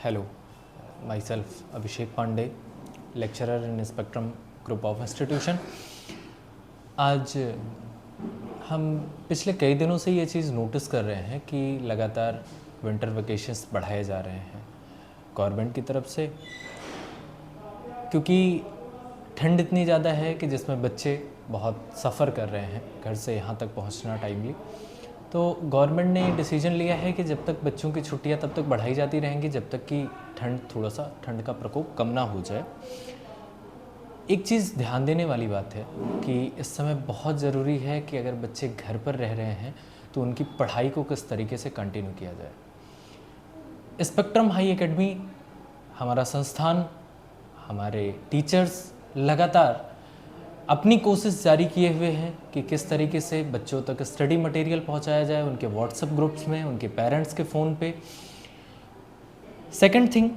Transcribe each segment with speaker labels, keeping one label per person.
Speaker 1: Hello, myself Abhishek Pandey, lecturer in Spectrum Group of Institution। आज हम पिछले कई दिनों से ये चीज़ नोटिस कर रहे हैं कि लगातार विंटर वेकेशंस बढ़ाए जा रहे हैं गवर्नमेंट की तरफ से, क्योंकि ठंड इतनी ज़्यादा है कि जिसमें बच्चे बहुत सफ़र कर रहे हैं घर से यहाँ तक पहुँचना टाइमली। तो गवर्नमेंट ने डिसीजन लिया है कि जब तक बच्चों की छुट्टियां तब तक बढ़ाई जाती रहेंगी जब तक कि ठंड का प्रकोप कम ना हो जाए। एक चीज़ ध्यान देने वाली बात है कि इस समय बहुत ज़रूरी है कि अगर बच्चे घर पर रह रहे हैं तो उनकी पढ़ाई को किस तरीके से कंटिन्यू किया जाए। स्पेक्ट्रम हाई एकेडमी हमारा संस्थान, हमारे टीचर्स लगातार अपनी कोशिश जारी किए हुए हैं कि किस तरीके से बच्चों तक स्टडी मटेरियल पहुंचाया जाए, उनके व्हाट्सएप ग्रुप्स में, उनके पेरेंट्स के फ़ोन पे। सेकंड थिंग,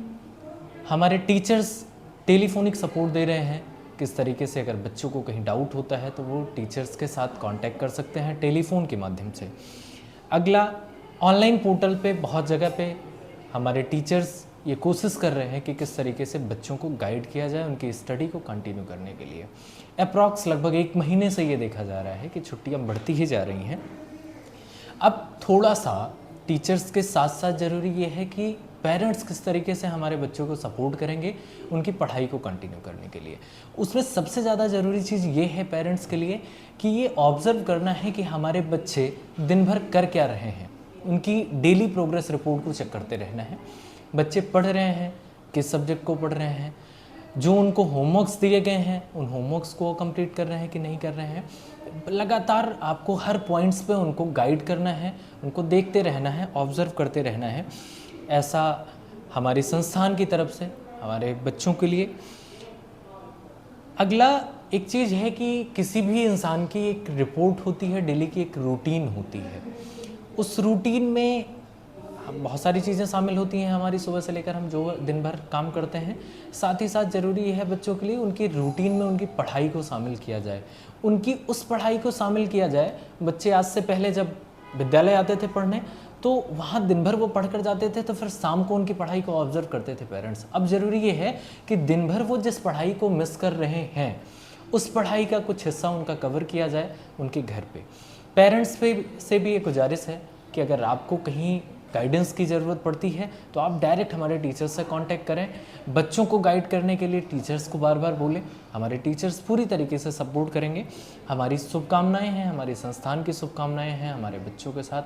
Speaker 1: हमारे टीचर्स टेलीफोनिक सपोर्ट दे रहे हैं। किस तरीके से अगर बच्चों को कहीं डाउट होता है तो वो टीचर्स के साथ कांटेक्ट कर सकते हैं टेलीफोन के माध्यम से। अगला, ऑनलाइन पोर्टल पे बहुत जगह पे हमारे टीचर्स ये कोशिश कर रहे हैं कि किस तरीके से बच्चों को गाइड किया जाए उनकी स्टडी को कंटिन्यू करने के लिए। अप्रॉक्स लगभग 1 महीने से ये देखा जा रहा है कि छुट्टियां बढ़ती ही जा रही हैं। अब थोड़ा सा टीचर्स के साथ साथ ज़रूरी ये है कि पेरेंट्स किस तरीके से हमारे बच्चों को सपोर्ट करेंगे उनकी पढ़ाई को कंटिन्यू करने के लिए। उसमें सबसे ज़्यादा ज़रूरी चीज़ ये है पेरेंट्स के लिए कि ये ऑब्ज़र्व करना है कि हमारे बच्चे दिन भर कर क्या रहे हैं। उनकी डेली प्रोग्रेस रिपोर्ट को चेक करते रहना है। बच्चे पढ़ रहे हैं, किस सब्जेक्ट को पढ़ रहे हैं, जो उनको होमवर्क्स दिए गए हैं उन होमवर्क्स को कंप्लीट कर रहे हैं कि नहीं कर रहे हैं। लगातार आपको हर पॉइंट्स पे उनको गाइड करना है, उनको देखते रहना है, ऑब्ज़र्व करते रहना है। ऐसा हमारी संस्थान की तरफ से हमारे बच्चों के लिए। अगला एक चीज़ है कि किसी भी इंसान की एक रिपोर्ट होती है, डेली की एक रूटीन होती है। उस रूटीन में बहुत सारी चीज़ें शामिल होती हैं हमारी, सुबह से लेकर हम जो दिन भर काम करते हैं। साथ ही साथ ज़रूरी है बच्चों के लिए उनकी रूटीन में उनकी पढ़ाई को शामिल किया जाए, उनकी उस पढ़ाई को शामिल किया जाए। बच्चे आज से पहले जब विद्यालय आते थे पढ़ने तो वहाँ दिन भर वो पढ़ कर जाते थे, तो फिर शाम को उनकी पढ़ाई को ऑब्जर्व करते थे पेरेंट्स। अब ज़रूरी ये है कि दिन भर वो जिस पढ़ाई को मिस कर रहे हैं उस पढ़ाई का कुछ हिस्सा उनका कवर किया जाए उनके घर पे। पेरेंट्स से भी ये गुजारिश है कि अगर आपको कहीं गाइडेंस की ज़रूरत पड़ती है तो आप डायरेक्ट हमारे टीचर्स से कांटेक्ट करें। बच्चों को गाइड करने के लिए टीचर्स को बार बार बोलें, हमारे टीचर्स पूरी तरीके से सपोर्ट करेंगे। हमारी शुभकामनाएं हैं, हमारी संस्थान की शुभकामनाएं हैं हमारे बच्चों के साथ।